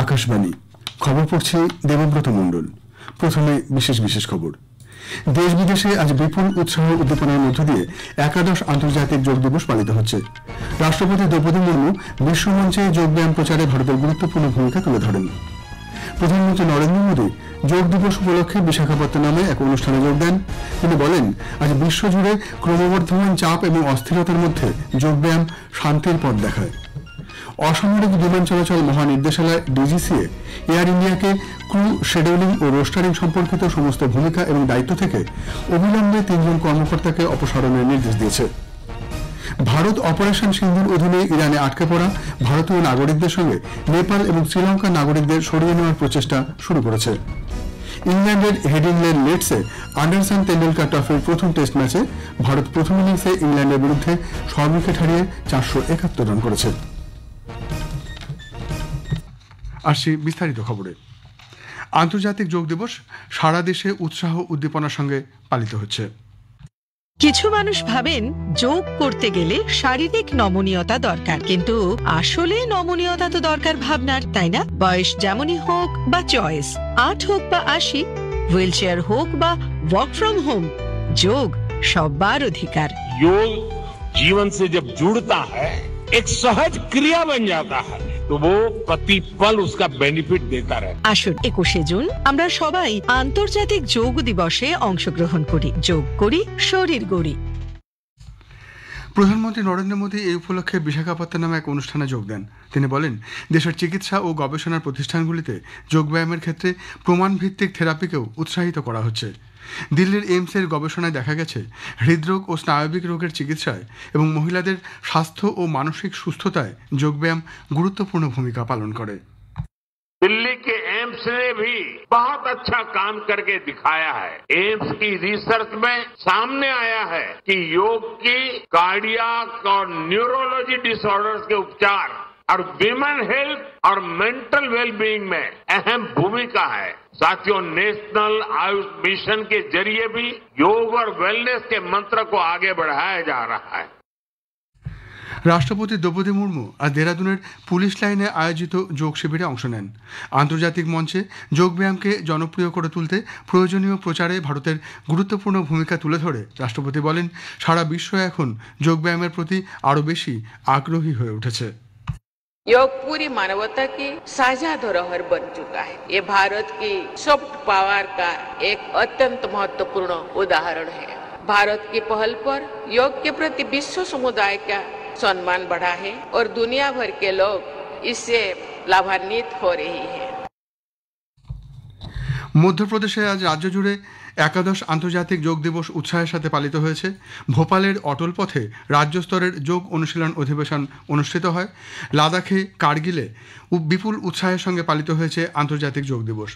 আকাশবাণী খবর পড়ছি দেবব্রত মণ্ডল। প্রথমে বিশেষ বিশেষ খবর। দেশ বিদেশে আজ বিপুল উৎসাহ উদ্দীপনার মধ্য দিয়ে একাদশ আন্তর্জাতিক যোগ দিবস পালিত হচ্ছে। রাষ্ট্রপতি দ্রৌপদী মুর্মু বিশ্বমঞ্চে যোগব্যায়াম প্রচারে ভারতের গুরুত্বপূর্ণ ভূমিকা তুলে ধরেন। প্রধানমন্ত্রী নরেন্দ্র মোদী যোগ দিবস উপলক্ষে বিশাখাপত্তনমে এক অনুষ্ঠানে যোগ দেন। তিনি বলেন, আজ বিশ্বজুড়ে ক্রমবর্ধমান চাপ এবং অস্থিরতার মধ্যে যোগব্যায়াম শান্তির পথ দেখায়। অসামরিক বিমান চলাচল মহানির্দেশালয় ডিজিসিএ এয়ার ইন্ডিয়াকে ক্রু শেডিউলিং ও রোস্টারিং সম্পর্কিত সমস্ত ভূমিকা এবং দায়িত্ব থেকে অবিলম্বে 3 জন কর্মকর্তাকে অপসারণের নির্দেশ দিয়েছে। ভারত অপারেশন সিন্ধুর অধীনে ইরানে আটকে পড়া ভারতীয় নাগরিকদের সঙ্গে নেপাল এবং শ্রীলঙ্কার নাগরিকদের সরিয়ে নেওয়ার প্রচেষ্টা শুরু করেছে। ইংল্যান্ডের হেডিংলেন লিডসে অ্যান্ডারসন তেন্ডুলকার ট্রফির প্রথম টেস্ট ম্যাচে ভারত প্রথম ইনিংসে ইংল্যান্ডের বিরুদ্ধে 6 উইকেট হারিয়ে 471 রান করেছে। আসছি বিস্তারিত খবরে। আন্তর্জাতিক যোগ দিবস সারা দেশে উৎসাহ উদ্দীপনার সঙ্গে পালিত হচ্ছে। কিছু মানুষ ভাবেন যোগ করতে গেলে শারীরিক নমনীয়তা দরকার, কিন্তু আসলে নমনীয়তা তো দরকার ভাবনার, তাই না? বয়স যেমনই হোক বা চয়েস, 8 হোক বা 80, হুইল চেয়ার হোক বা ওয়ার্ক ফ্রম হোম, যোগ সবার অধিকার। योग जीवन से जब जुड़ता है, एक सहज क्रिया बन जाता है, तो वो प्रतिपल उसका बेनिफिट देता रहता है। আসুন 21শে জুন আমরা সবাই আন্তর্জাতিক যোগ দিবসে অংশগ্রহণ করি, যোগ করি, শরীর গড়ি। প্রধানমন্ত্রী নরেন্দ্র মোদী এই উপলক্ষে বিশাখাপত্তনমে এক অনুষ্ঠানে যোগ দেন। তিনি বলেন, দেশের চিকিৎসা ও গবেষণার প্রতিষ্ঠানগুলিতে যোগব্যায়ামের ক্ষেত্রে প্রমাণভিত্তিক থেরাপিকেও উৎসাহিত করা হচ্ছে। দিল্লির এইমসের গবেষণায় দেখা গেছে, হৃদরোগ ও স্নায়বিক রোগের চিকিৎসায় এবং মহিলাদের স্বাস্থ্য ও মানসিক সুস্থতায় যোগব্যায়াম গুরুত্বপূর্ণ ভূমিকা পালন করে। दिल्ली के एम्स ने भी बहुत अच्छा काम करके दिखाया है। एम्स की रिसर्च में सामने आया है कि योग की कार्डियक और न्यूरोलॉजी डिसऑर्डर्स के उपचार और विमेन हेल्थ और मेंटल वेलबीइंग में अहम भूमिका है। साथियों, नेशनल आयुष मिशन के जरिए भी योग और वेलनेस के मंत्र को आगे बढ़ाया जा रहा है। রাষ্ট্রপতি দ্রৌপদী মুর্মু আজ দেরাদুনের পুলিশ লাইনে আয়োজিত যোগ শিবিরে অংশ নেন। আন্তর্জাতিক মঞ্চে যোগব্যায়ামকে জনপ্রিয় করে তুলতে প্রয়োজনীয় প্রচারে ভারতের গুরুত্বপূর্ণ ভূমিকা তুলে ধরে রাষ্ট্রপতি বলেন, সারা বিশ্ব এখন যোগব্যায়ামের প্রতি আরও বেশি আগ্রহী হয়ে উঠেছে। योग पूरी मानवता की साझा धरोहर बन चुका है। ये भारत की सॉफ्ट पावर का एक अत्यंत महत्वपूर्ण उदाहरण है। भारत की पहल पर योग के प्रति विश्व समुदाय का सम्मान बढ़ा है और दुनिया भर के लोग इससे लाभान्वित हो रही हैं। মধ্যপ্রদেশে আজ রাজ্য জুড়ে একাদশ আন্তর্জাতিক যোগ দিবস উৎসাহের সাথে পালিত হয়েছে। ভোপালের অটল পথে রাজ্য স্তরের যোগ অনুশীলন অধিবেশন অনুষ্ঠিত হয়। লাদাখে কার্গিলে বিপুল উৎসাহের সঙ্গে পালিত হয়েছে আন্তর্জাতিক যোগ দিবস।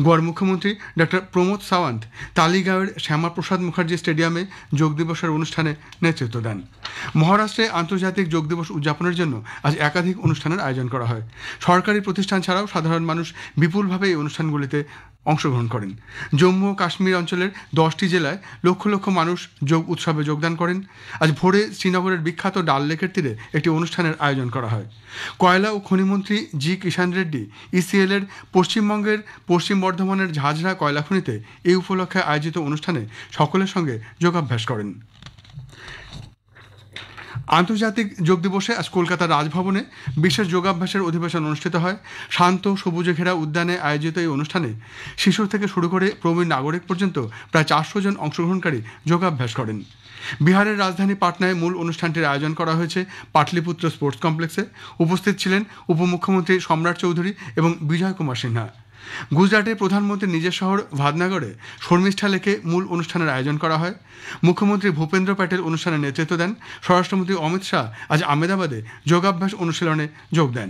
গোয়ার মুখ্যমন্ত্রী ডক্টর প্রমোদ সাওয়ান্ত তালিগাঁওয়ের শ্যামাপ্রসাদ মুখার্জি স্টেডিয়ামে যোগ দিবসের অনুষ্ঠানে নেতৃত্ব দেন। মহারাষ্ট্রে আন্তর্জাতিক যোগ দিবস উদযাপনের জন্য আজ একাধিক অনুষ্ঠানের আয়োজন করা হয়। সরকারি প্রতিষ্ঠান ছাড়াও সাধারণ মানুষ বিপুলভাবে এই অনুষ্ঠানগুলিতে অংশগ্রহণ করেন। জম্মু ও কাশ্মীর অঞ্চলের 10টি জেলায় লক্ষ লক্ষ মানুষ যোগ উৎসবে যোগদান করেন। আজ ভোরে শ্রীনগরের বিখ্যাত ডাল লেকের তীরে একটি অনুষ্ঠানের আয়োজন করা হয়। কয়লা ও খনিমন্ত্রী জি কিষাণ রেড্ডি ইসিএল এর পশ্চিমবঙ্গের পশ্চিম বর্ধমানের ঝাঁঝরা কয়লা খনিতে এই উপলক্ষে আয়োজিত অনুষ্ঠানে সকলের সঙ্গে যোগাভ্যাস করেন। আন্তর্জাতিক যোগ দিবসে আজ কলকাতার রাজভবনে বিশেষ যোগাভ্যাসের অধিবেশন অনুষ্ঠিত হয়। শান্ত সবুজে ঘেরা উদ্যানে আয়োজিত এই অনুষ্ঠানে শিশু থেকে শুরু করে প্রবীণ নাগরিক পর্যন্ত প্রায় 400 জন অংশগ্রহণকারী যোগাভ্যাস করেন। বিহারের রাজধানী পাটনায় মূল অনুষ্ঠানটির আয়োজন করা হয়েছে পাটলিপুত্র স্পোর্টস কমপ্লেক্সে। উপস্থিত ছিলেন উপমুখ্যমন্ত্রী সম্রাট চৌধুরী এবং বিজয় কুমার সিনহা। গুজরাটে প্রধানমন্ত্রীর নিজের শহর ভাদনগরে শর্মিষ্ঠা লেকে মূল অনুষ্ঠানের আয়োজন করা হয়। মুখ্যমন্ত্রী ভূপেন্দ্র প্যাটেল অনুষ্ঠানে নেতৃত্ব দেন। স্বরাষ্ট্রমন্ত্রী অমিত শাহ আজ আহমেদাবাদে যোগাভ্যাস অনুশীলনে যোগ দেন।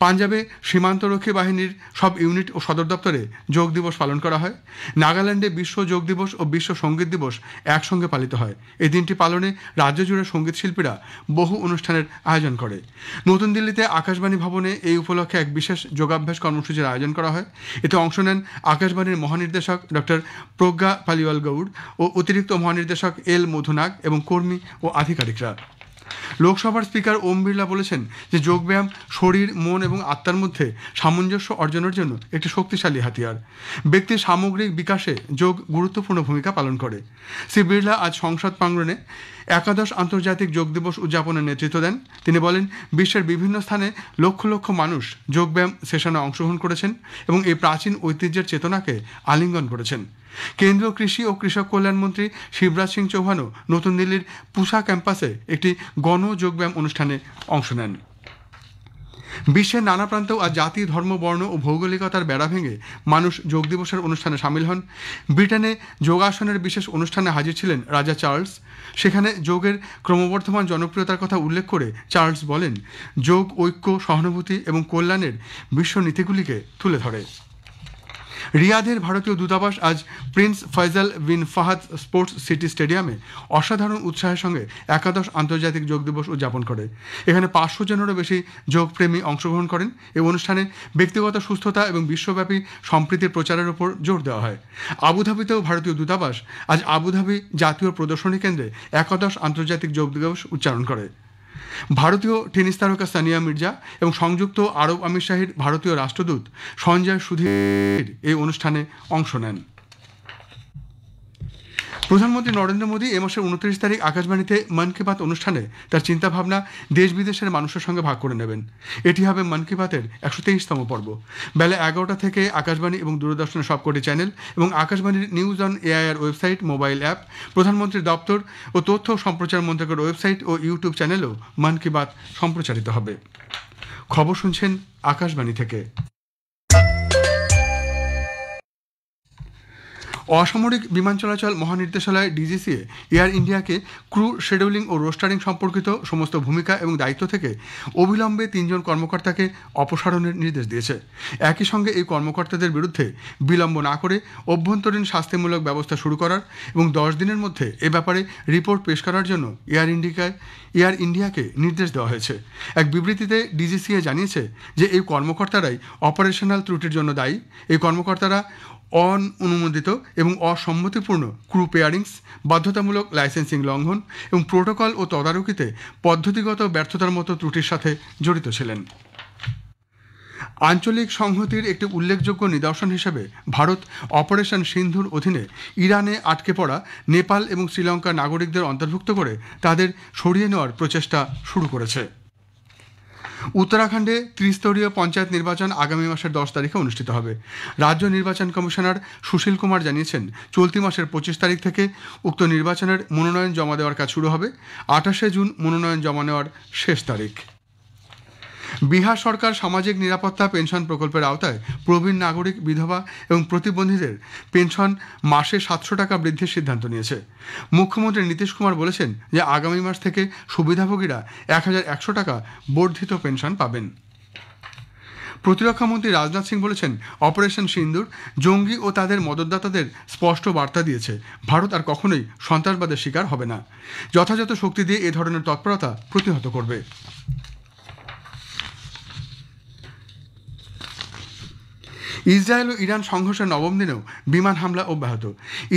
পাঞ্জাবে সীমান্তরক্ষী বাহিনীর সব ইউনিট ও সদর দপ্তরে যোগ দিবস পালন করা হয়। নাগাল্যান্ডে বিশ্ব যোগ দিবস ও বিশ্ব সঙ্গীত দিবস একসঙ্গে পালিত হয়। এই দিনটি পালনে রাজ্য জুড়ে সঙ্গীত শিল্পীরা বহু অনুষ্ঠানের আয়োজন করে। নতুন দিল্লিতে আকাশবাণী ভবনে এই উপলক্ষে এক বিশেষ যোগাভ্যাস কর্মসূচির আয়োজন করা হয়। এতে অংশ নেন আকাশবাণীর মহানির্দেশক ডক্টর প্রজ্ঞা পালিওয়াল গৌড় ও অতিরিক্ত মহানির্দেশক এল মধুনাগ এবং কর্মী ও আধিকারিকরা। লোকসভার স্পিকার ওম বিড়লা বলেছেন যে যোগব্যায়াম শরীর, মন এবং আত্মার মধ্যে সামঞ্জস্য অর্জনের জন্য একটি শক্তিশালী হাতিয়ার। ব্যক্তির সামগ্রিক বিকাশে যোগ গুরুত্বপূর্ণ ভূমিকা পালন করে। শ্রী বিড়লা আজ সংসদ প্রাঙ্গণে একাদশ আন্তর্জাতিক যোগ দিবস উদযাপনের নেতৃত্ব দেন। তিনি বলেন, বিশ্বের বিভিন্ন স্থানে লক্ষ লক্ষ মানুষ যোগব্যায়াম সেশনে অংশগ্রহণ করেছেন এবং এই প্রাচীন ঐতিহ্যের চেতনাকে আলিঙ্গন করেছেন। কেন্দ্রীয় কৃষি ও কৃষক কল্যাণ মন্ত্রী শিবরাজ সিং চৌহানও নতুন দিল্লির পুসা ক্যাম্পাসে একটি গণ যোগব্যায়াম অনুষ্ঠানে অংশ নেন। বিশ্বের নানা প্রান্তেও আজ জাতি, ধর্ম, বর্ণ ও ভৌগোলিকতার বেড়া ভেঙে মানুষ যোগ দিবসের অনুষ্ঠানে সামিল হন। ব্রিটেনে যোগাসনের বিশেষ অনুষ্ঠানে হাজির ছিলেন রাজা চার্লস। সেখানে যোগের ক্রমবর্ধমান জনপ্রিয়তার কথা উল্লেখ করে চার্লস বলেন, যোগ ঐক্য, সহানুভূতি এবং কল্যাণের বিশ্ব নীতিগুলিকে তুলে ধরে। রিয়াদের ভারতীয় দূতাবাস আজ প্রিন্স ফয়সাল বিন ফাহাদ স্পোর্টস সিটি স্টেডিয়ামে অসাধারণ উৎসাহের সঙ্গে একাদশ আন্তর্জাতিক যোগ দিবস উদযাপন করে। এখানে 500 জনেরও বেশি যোগপ্রেমী অংশগ্রহণ করেন। এই অনুষ্ঠানে ব্যক্তিগত সুস্থতা এবং বিশ্বব্যাপী সম্প্রীতির প্রচারের উপর জোর দেওয়া হয়। আবুধাবিতেও ভারতীয় দূতাবাস আজ আবুধাবি জাতীয় প্রদর্শনী কেন্দ্রে একাদশ আন্তর্জাতিক যোগ দিবস উদযাপন করে। ভারতীয় টেনিস তারকা সানিয়া মির্জা এবং সংযুক্ত আরব আমিরশাহীর ভারতীয় রাষ্ট্রদূত সঞ্জয় সুধীর এই অনুষ্ঠানে অংশ নেন। প্রধানমন্ত্রী নরেন্দ্র মোদী এ মাসের 29 তারিখ আকাশবাণীতে মন কি বাত অনুষ্ঠানে তার চিন্তাভাবনা দেশ বিদেশের মানুষের সঙ্গে ভাগ করে নেবেন। এটি হবে মন কি বাতের 123তম পর্ব। বেলা 11টা থেকে আকাশবাণী এবং দূরদর্শনের সবকটি চ্যানেল এবং আকাশবাণীর news on AIR website, mobile app, প্রধানমন্ত্রীর দপ্তর ও তথ্য সম্প্রচার মন্ত্রকের ওয়েবসাইট ও ইউটিউব চ্যানেলেও মন কি বাত সম্প্রচারিত হবে। খবর শুনছেন আকাশবাণী থেকে। অসামরিক বিমান চলাচল মহানির্দেশালয় ডিজিসিএ এয়ার ইন্ডিয়াকে ক্রু শিডিউলিং ও রোস্টারিং সম্পর্কিত সমস্ত ভূমিকা এবং দায়িত্ব থেকে অবিলম্বে 3 জন কর্মকর্তাকে অপসারণের নির্দেশ দিয়েছে। একই সঙ্গে এই কর্মকর্তাদের বিরুদ্ধে বিলম্ব না করে অভ্যন্তরীণ শাস্তিমূলক ব্যবস্থা শুরু করার এবং 10 দিনের মধ্যে এ ব্যাপারে রিপোর্ট পেশ করার জন্য এয়ার ইন্ডিয়াকে নির্দেশ দেওয়া হয়েছে। এক বিবৃতিতে ডিজিসিএ জানিয়েছে যে এই কর্মকর্তারাই অপারেশনাল ত্রুটির জন্য দায়ী। এই কর্মকর্তারা অনুমোদিত এবং অসম্মতিপূর্ণ ক্রু পেয়ারিংস, বাধ্যতামূলক লাইসেন্সিং লঙ্ঘন এবং প্রোটোকল ও তদারকিতে পদ্ধতিগত ব্যর্থতার মতো ত্রুটির সাথে জড়িত ছিলেন। আঞ্চলিক সংহতির একটি উল্লেখযোগ্য নিদর্শন হিসেবে ভারত অপারেশন সিন্ধুর অধীনে ইরানে আটকে পড়া নেপাল এবং শ্রীলঙ্কার নাগরিকদের অন্তর্ভুক্ত করে তাদের সরিয়ে নেওয়ার প্রচেষ্টা শুরু করেছে। উত্তরাখণ্ডে ত্রিস্তরীয় পঞ্চায়েত নির্বাচন আগামী মাসের 10 তারিখে অনুষ্ঠিত হবে। রাজ্য নির্বাচন কমিশনার সুশীল কুমার জানিয়েছেন, চলতি মাসের 25 তারিখ থেকে উক্ত নির্বাচনের মনোনয়ন জমা দেওয়ার কাজ শুরু হবে। 28শে জুন মনোনয়ন জমা নেওয়ার শেষ তারিখ। বিহার সরকার সামাজিক নিরাপত্তা পেনশন প্রকল্পের আওতায় প্রবীণ নাগরিক, বিধবা এবং প্রতিবন্ধীদের পেনশন মাসে 700 টাকা বৃদ্ধির সিদ্ধান্ত নিয়েছে। মুখ্যমন্ত্রী নীতিশ কুমার বলেছেন যে আগামী মাস থেকে সুবিধাভোগীরা 1100 টাকা বর্ধিত পেনশন পাবেন। প্রতিরক্ষামন্ত্রী রাজনাথ সিং বলেছেন, অপারেশন সিন্দুর জঙ্গি ও তাদের মদতদাতাদের স্পষ্ট বার্তা দিয়েছে, ভারত আর কখনোই সন্ত্রাসবাদের শিকার হবে না। যথাযথ শক্তি দিয়ে এ ধরনের তৎপরতা প্রতিহত করবে। ইসরায়েল ও ইরান সংঘর্ষের 9ম দিনেও বিমান হামলা অব্যাহত।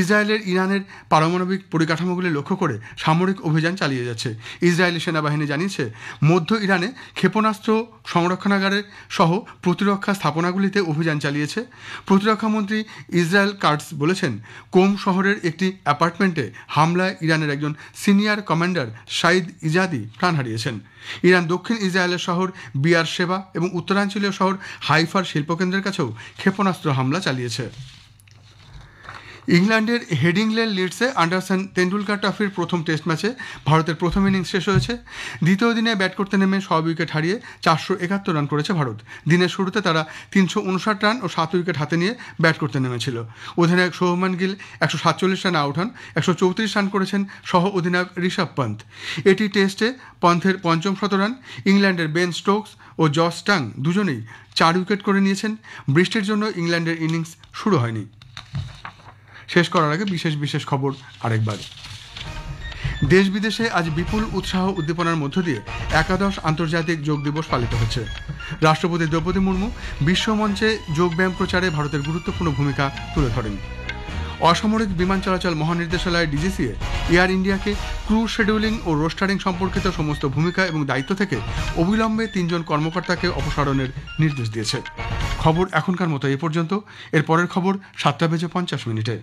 ইসরায়েলের ইরানের পারমাণবিক পরিকাঠামোগুলি লক্ষ্য করে সামরিক অভিযান চালিয়ে যাচ্ছে। ইসরায়েলি সেনাবাহিনী জানিয়েছে, মধ্য ইরানে ক্ষেপণাস্ত্র সংরক্ষণাগারে সহ প্রতিরক্ষা স্থাপনাগুলিতে অভিযান চালিয়েছে। প্রতিরক্ষামন্ত্রী ইসরায়েল কাটস বলেছেন, কোম শহরের একটি অ্যাপার্টমেন্টে হামলায় ইরানের একজন সিনিয়র কমান্ডার সাইদ ইজাদি প্রাণ হারিয়েছেন। ইরান দক্ষিণ ইসরায়েলের শহর বিয়ার শেবা এবং উত্তরাঞ্চলীয় শহর হাইফার শিল্পকেন্দ্রের কাছেও ক্ষেপণাস্ত্র হামলা চালিয়েছে। ইংল্যান্ডের হেডিংলে লিডসে অ্যান্ডারসন তেন্ডুলকার ট্রফির প্রথম টেস্ট ম্যাচে ভারতের প্রথম ইনিংস শেষ হয়েছে। দ্বিতীয় দিনে ব্যাট করতে নেমে সব উইকেট হারিয়ে 471 রান করেছে ভারত। দিনের শুরুতে তারা 359 রান ও 7 উইকেট হাতে নিয়ে ব্যাট করতে নেমেছিল। অধিনায়ক শুভমান গিল 147 রানে আউট হন। 134 রান করেছেন সহ অধিনায়ক ঋষভ পন্থ। এটি টেস্টে পন্থের পঞ্চম শতরান। ইংল্যান্ডের বেন স্টোকস ও জস টাং দুজনেই 4 উইকেট করে নিয়েছেন। বৃষ্টির জন্য ইংল্যান্ডের ইনিংস শুরু হয়নি। শেষ করার আগে বিশেষ খবর আরেকবার। দেশ বিদেশে আজ বিপুল উৎসাহ উদ্দীপনার মধ্য দিয়ে একাদশ আন্তর্জাতিক যোগ দিবস পালিত হচ্ছে। রাষ্ট্রপতি দ্রৌপদী মুর্মু বিশ্বমঞ্চে যোগব্যায়াম প্রচারে ভারতের গুরুত্বপূর্ণ ভূমিকা তুলে ধরেন। অসামরিক বিমান চলাচল মহানির্দেশালয় ডিজিসিএ এয়ার ইন্ডিয়াকে ক্রু শিডিউলিং ও রোস্টারিং সম্পর্কিত সমস্ত ভূমিকা এবং দায়িত্ব থেকে অবিলম্বে 3 জন কর্মকর্তাকে অপসারণের নির্দেশ দিয়েছে। খবর এখনকার মতো এ পর্যন্ত। এর পরের খবর 7:50 মিনিটে।